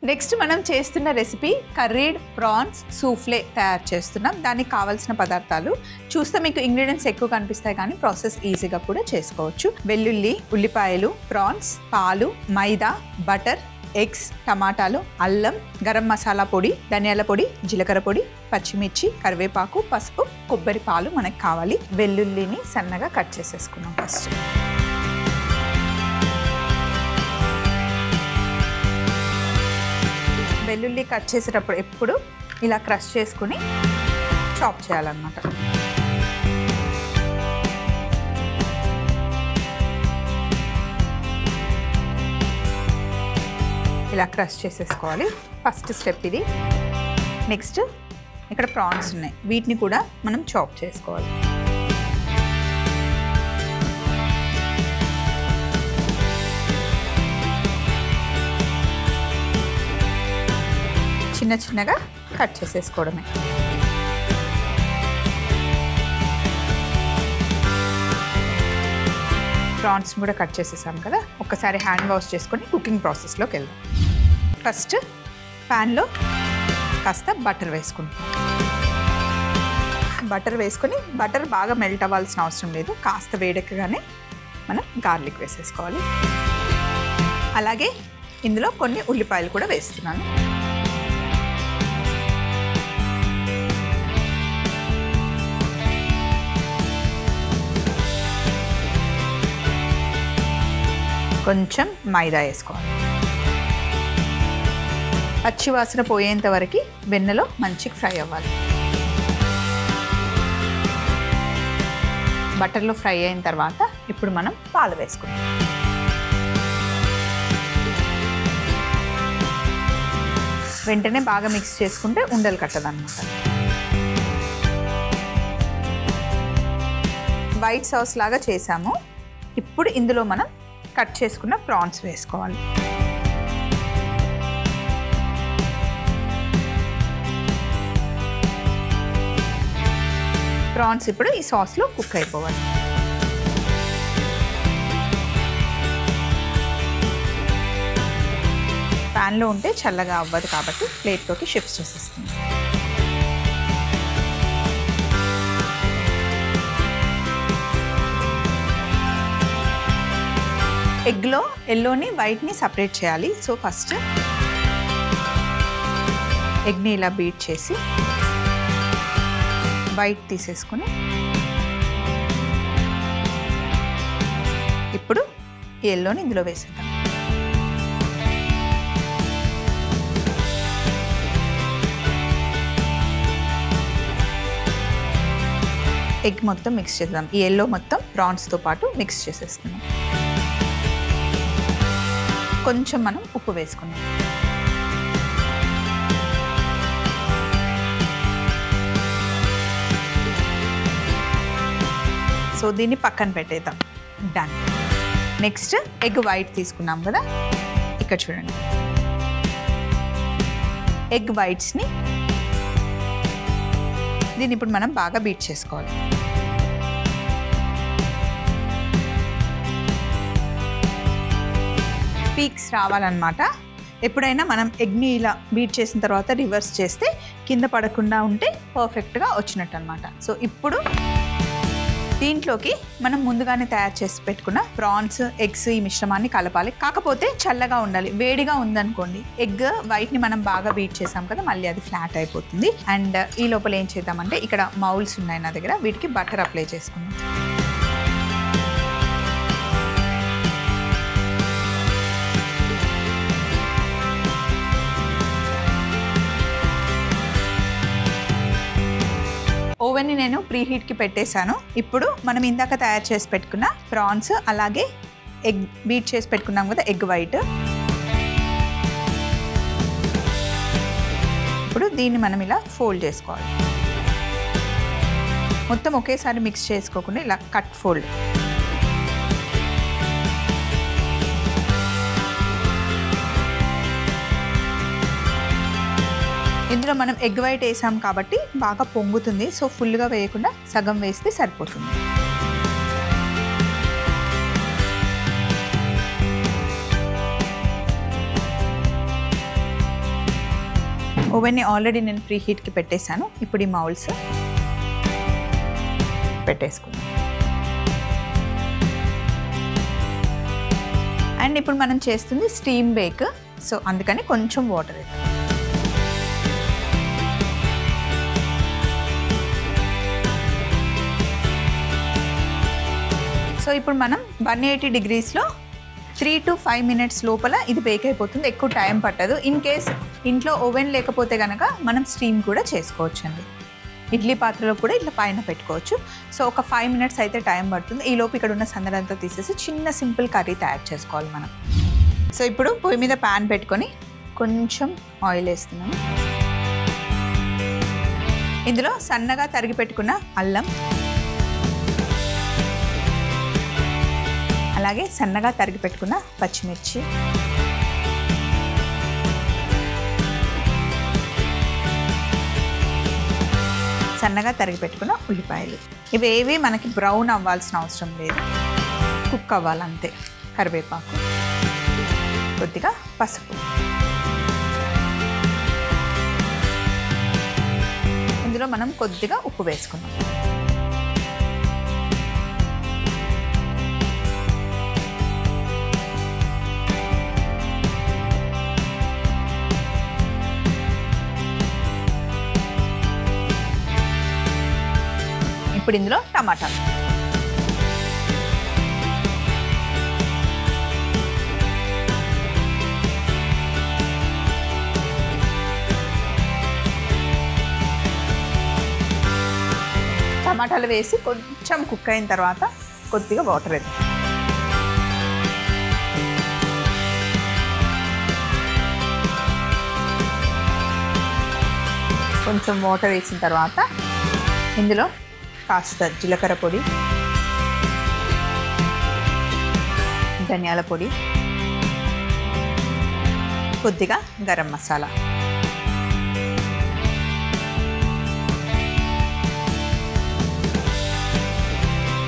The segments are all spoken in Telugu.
నెక్స్ట్ మనం చేస్తున్న రెసిపీ కర్రీడ్ ప్రాన్స్ సూఫ్లే తయారు చేస్తున్నాం. దానికి కావాల్సిన పదార్థాలు చూస్తే మీకు ఇంగ్రీడియంట్స్ ఎక్కువ కనిపిస్తాయి కానీ ప్రాసెస్ ఈజీగా కూడా చేసుకోవచ్చు. వెల్లుల్లి, ఉల్లిపాయలు, ప్రాన్స్, పాలు, మైదా, బటర్, ఎగ్స్, టమాటాలు, అల్లం, గరం మసాలా పొడి, ధనియాల పొడి, జీలకర్ర పొడి, పచ్చిమిర్చి, కరివేపాకు, పసుపు, కొబ్బరి పాలు మనకు కావాలి. వెల్లుల్లిని సన్నగా కట్ చేసేసుకున్నాం. ఫస్ట్ వెల్లుల్లి కట్ చేసేటప్పుడు ఎప్పుడు ఇలా క్రష్ చేసుకుని చాప్ చేయాలన్నమాట. ఇలా క్రష్ చేసేసుకోవాలి. ఫస్ట్ స్టెప్ ఇది. నెక్స్ట్ ఇక్కడ ప్రాన్స్ ఉన్నాయి, వీటిని కూడా మనం చాప్ చేసుకోవాలి. చిన్న చిన్నగా కట్ చేసేసుకోవడమే. ప్రాన్స్ కూడా కట్ చేసేసాం కదా, ఒక్కసారి హ్యాండ్ వాష్ చేసుకొని కుకింగ్ ప్రాసెస్లోకి వెళ్దాం. ఫస్ట్ ప్యాన్లో కాస్త బటర్ వేసుకుంటాం. బటర్ వేసుకొని, బటర్ బాగా మెల్ట్ అవ్వాల్సిన అవసరం లేదు, కాస్త వేడెక్కగానే మనం గార్లిక్ వేసేసుకోవాలి. అలాగే ఇందులో కొన్ని ఉల్లిపాయలు కూడా వేస్తున్నాను. కొంచెం మైదా వేసుకోవాలి. పచ్చి వాసన పోయేంత వరకు వెన్నలో మంచిగా ఫ్రై అవ్వాలి. బటర్లో ఫ్రై అయిన తర్వాత ఇప్పుడు మనం పాలు వేసుకుందాం. వెంటనే బాగా మిక్స్ చేసుకుంటే ఉండలు కట్టదన్నమాట. వైట్ సాస్ లాగా చేసాము. ఇప్పుడు ఇందులో మనం కట్ చేసుకున్న ప్రాన్స్ వేసుకోవాలి. ప్రాన్స్ ఇప్పుడు ఈ సాస్లో కుక్ అయిపోవాలి. ప్యాన్లో ఉంటే చల్లగా అవ్వదు కాబట్టి ప్లేట్లోకి షిఫ్ట్ చేసేస్తుంది. ఎగ్లో ఎల్లోని వైట్ని సపరేట్ చేయాలి. సో ఫస్ట్ ఎగ్ని ఇలా బీట్ చేసి వైట్ తీసేసుకుని ఇప్పుడు ఈ ఎల్లోని ఇందులో వేసేద్దాం. ఎగ్ మొత్తం మిక్స్ చేద్దాం. ఈ ఎల్లో మొత్తం ప్రాన్స్తో పాటు మిక్స్ చేసేస్తున్నాం. కొంచెం మనం ఉప్పు వేసుకుందాం. సో దీన్ని పక్కన పెట్టేద్దాం. డన్. నెక్స్ట్ ఎగ్ వైట్ తీసుకున్నాం కదా, ఇక్కడ చూడండి. ఎగ్ వైట్స్ని దీన్ని ఇప్పుడు మనం బాగా బీట్ చేసుకోవాలి. పీక్స్ రావాలన్నమాట. ఎప్పుడైనా మనం ఎగ్ని ఇలా బీట్ చేసిన తర్వాత రివర్స్ చేస్తే కింద పడకుండా ఉంటే పర్ఫెక్ట్గా వచ్చినట్టు అనమాట. సో ఇప్పుడు దీంట్లోకి మనం ముందుగానే తయారు చేసి పెట్టుకున్న ప్రాన్స్, ఎగ్స్ ఈ మిశ్రమాన్ని కలపాలి. కాకపోతే చల్లగా ఉండాలి. వేడిగా ఉందనుకోండి ఎగ్ వైట్ని మనం బాగా బీట్ చేసాం కదా, మళ్ళీ అది ఫ్లాట్ అయిపోతుంది. అండ్ ఈ లోపల ఏం చేద్దామంటే ఇక్కడ మౌల్స్ ఉన్నాయి నా దగ్గర, వీటికి బటర్ అప్లై చేసుకుందాం. ఓవెన్ని నేను ప్రీహీట్కి పెట్టేశాను. ఇప్పుడు మనం ఇందాక తయారు చేసి పెట్టుకున్న ప్రాన్స్, అలాగే ఎగ్ బీట్ చేసి పెట్టుకున్నాం కదా ఎగ్ వైట్, ఇప్పుడు దీన్ని మనం ఇలా ఫోల్డ్ చేసుకోవాలి. మొత్తం ఒకేసారి మిక్స్ చేసుకోకుండా ఇలా కట్ ఫోల్డ్. ఇందులో మనం ఎగ్ వైట్ వేసాం కాబట్టి బాగా పొంగుతుంది. సో ఫుల్గా వేయకుండా సగం వేస్తే సరిపోతుంది. ఓవెన్ని ఆల్రెడీ నేను ప్రీ హీట్కి పెట్టేశాను. ఇప్పుడు ఈ మౌల్స్ పెట్టేసుకుందాం. అండ్ ఇప్పుడు మనం చేస్తుంది స్టీమ్ బేక్, సో అందుకని కొంచెం వాటర్ వేద్దాం. సో ఇప్పుడు మనం 180 degreesలో 3 to 5 minutes లోపల ఇది బేక్ అయిపోతుంది. ఎక్కువ టైం పట్టదు. ఇన్ కేస్ ఇంట్లో ఓవెన్ లేకపోతే కనుక మనం స్టీమ్ కూడా చేసుకోవచ్చు అండి. ఇడ్లీ పాత్రలో కూడా ఇట్లా పైన పెట్టుకోవచ్చు. సో ఒక 5 minutes అయితే టైం పడుతుంది. ఈ లోపు ఇక్కడ ఉన్న సందడంతా తీసేసి చిన్న సింపుల్ కర్రీ తయారు చేసుకోవాలి మనం. సో ఇప్పుడు పొయ్యి మీద ప్యాన్ పెట్టుకొని కొంచెం ఆయిల్ వేస్తున్నాను. ఇందులో సన్నగా తరిగి పెట్టుకున్న అల్లం, అలాగే సన్నగా తరిగి పెట్టుకున్న పచ్చిమిర్చి, సన్నగా తరిగి పెట్టుకున్న ఉల్లిపాయలు. ఇవేవి మనకి బ్రౌన్ అవ్వాల్సిన అవసరం లేదు, కుక్ అవ్వాలంతే. కరివేపాకు, కొద్దిగా పసుపు, ఇందులో మనం కొద్దిగా ఉప్పు వేసుకున్నాం. ఇప్పుడు ఇందులో టమాటాలు, టమాటాలు వేసి కొంచెం కుక్ అయిన తర్వాత కొద్దిగా వాటర్ వేద్దాం. కొంచెం వాటర్ వేసిన తర్వాత ఇందులో కాస్త జీలకర్ర పొడి, ధనియాల పొడి, కొద్దిగా గరం మసాలా,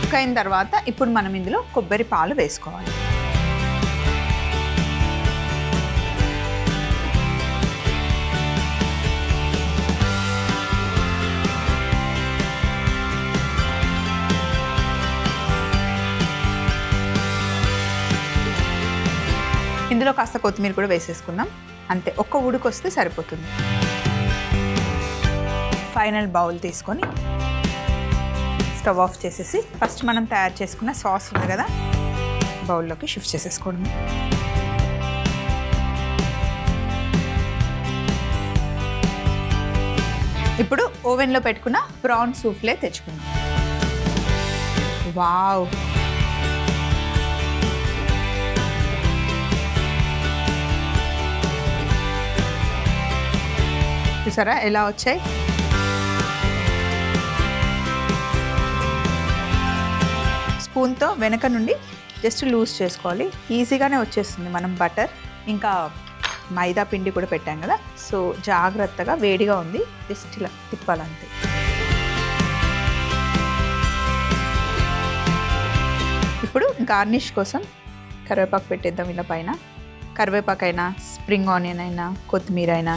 కుక్ అయిన తర్వాత ఇప్పుడు మనం ఇందులో కొబ్బరి పాలు వేసుకోవాలి. ఇందులో కాస్త కొత్తిమీర కూడా వేసేసుకుందాం. అంతే, ఒక్క ఉడుకు వస్తే సరిపోతుంది. ఫైనల్ బౌల్ తీసుకొని స్టవ్ ఆఫ్ చేసేసి ఫస్ట్ మనం తయారు చేసుకున్న సాస్ ఉంది కదా, బౌల్లోకి షిఫ్ట్ చేసేసుకోవడం. ఇప్పుడు ఓవెన్లో పెట్టుకున్న ప్రాన్ సూఫ్లే తెచ్చుకుందాం. వావ్, చూసారా ఎలా వచ్చాయి? స్పూన్తో వెనక నుండి జస్ట్ లూజ్ చేసుకోవాలి, ఈజీగానే వచ్చేస్తుంది. మనం బటర్ ఇంకా మైదా పిండి కూడా పెట్టాం కదా, సో జాగ్రత్తగా వేడిగా ఉంది, జస్ట్ ఇలా తిప్పాలంతే. ఇప్పుడు గార్నిష్ కోసం కరివేపాకు పెట్టేద్దాం ఇలా పైన. కరివేపాకైనా, స్ప్రింగ్ ఆనియన్ అయినా, కొత్తిమీర అయినా,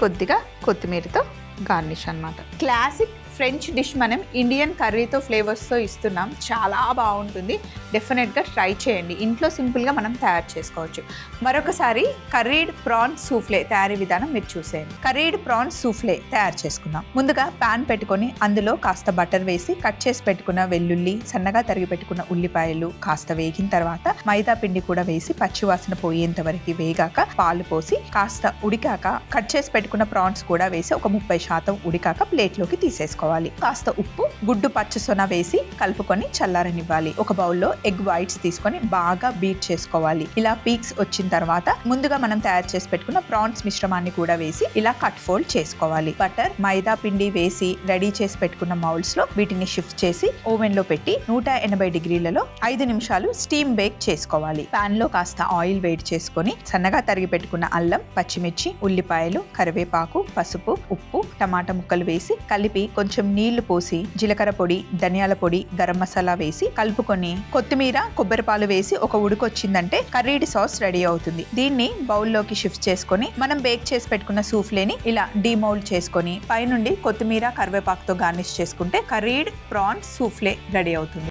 కొద్దిగా కొత్తిమీరతో గార్నిష్ అన్నమాట. క్లాసిక్ ఫ్రెంచ్ డిష్ మనం ఇండియన్ కర్రీతో ఫ్లేవర్స్తో ఇస్తున్నాం. చాలా బాగుంటుంది, డెఫినెట్గా ట్రై చేయండి. ఇంట్లో సింపుల్గా మనం తయారు చేసుకోవచ్చు. మరొకసారి కర్రీడ్ ప్రాన్ సూఫ్లే తయారీ విధానం మీరు చూసేయండి. కర్రీడ్ ప్రాన్ సూఫ్లే తయారు చేసుకుందాం. ముందుగా ప్యాన్ పెట్టుకొని అందులో కాస్త బటర్ వేసి కట్ చేసి పెట్టుకున్న వెల్లుల్లి, సన్నగా తరిగి పెట్టుకున్న ఉల్లిపాయలు కాస్త వేగిన తర్వాత మైదా పిండి కూడా వేసి పచ్చివాసన పోయేంత వరకు వేగాక పాలు పోసి కాస్త ఉడికాక కట్ చేసి పెట్టుకున్న ప్రాన్స్ కూడా వేసి ఒక 30% ఉడికాక ప్లేట్లోకి తీసేసుకోవాలి. కాస్త ఉప్పు, గుడ్డు పచ్చసొన వేసి కలుపుకొని చల్లారనివ్వాలి. ఒక బౌల్లో ఎగ్ వైట్స్ తీసుకొని బాగా బీట్ చేసుకోవాలి. ఇలా పీక్స్ వచ్చిన తర్వాత ముందుగా మనం తయారు చేసి పెట్టుకున్న ప్రాన్స్ మిశ్రమాన్ని కూడా వేసి ఇలా కట్ ఫోల్డ్ చేసుకోవాలి. బటర్, మైదా పిండి వేసి రెడీ చేసి పెట్టుకున్న మౌల్డ్స్ లో వీటిని షిఫ్ట్ చేసి ఓవెన్ లో పెట్టి 180 డిగ్రీలలో 5 నిమిషాలు స్టీమ్ బేక్ చేసుకోవాలి. పాన్ లో కాస్త ఆయిల్ వేడి చేసుకొని సన్నగా తరిగి పెట్టుకున్న అల్లం, పచ్చిమిర్చి, ఉల్లిపాయలు, కరివేపాకు, పసుపు, ఉప్పు, టమాటా ముక్కలు వేసి కలిపి కొంచెం కొంచెం నీళ్లు పోసి జీలకర్ర పొడి, ధనియాల పొడి, గరం మసాలా వేసి కలుపుకొని కొత్తిమీర, కొబ్బరి పాలు వేసి ఒక ఉడుకొచ్చిందంటే కర్రీడ్ సాస్ రెడీ అవుతుంది. దీన్ని బౌల్లోకి షిఫ్ట్ చేసుకొని మనం బేక్ చేసి పెట్టుకున్న సూఫ్లేని ఇలా డీమౌల్డ్ చేసుకొని పైనుండి కొత్తిమీర, కరివేపాకుతో గార్నిష్ చేసుకుంటే కర్రీడ్ ప్రాన్స్ సూఫ్లే రెడీ అవుతుంది.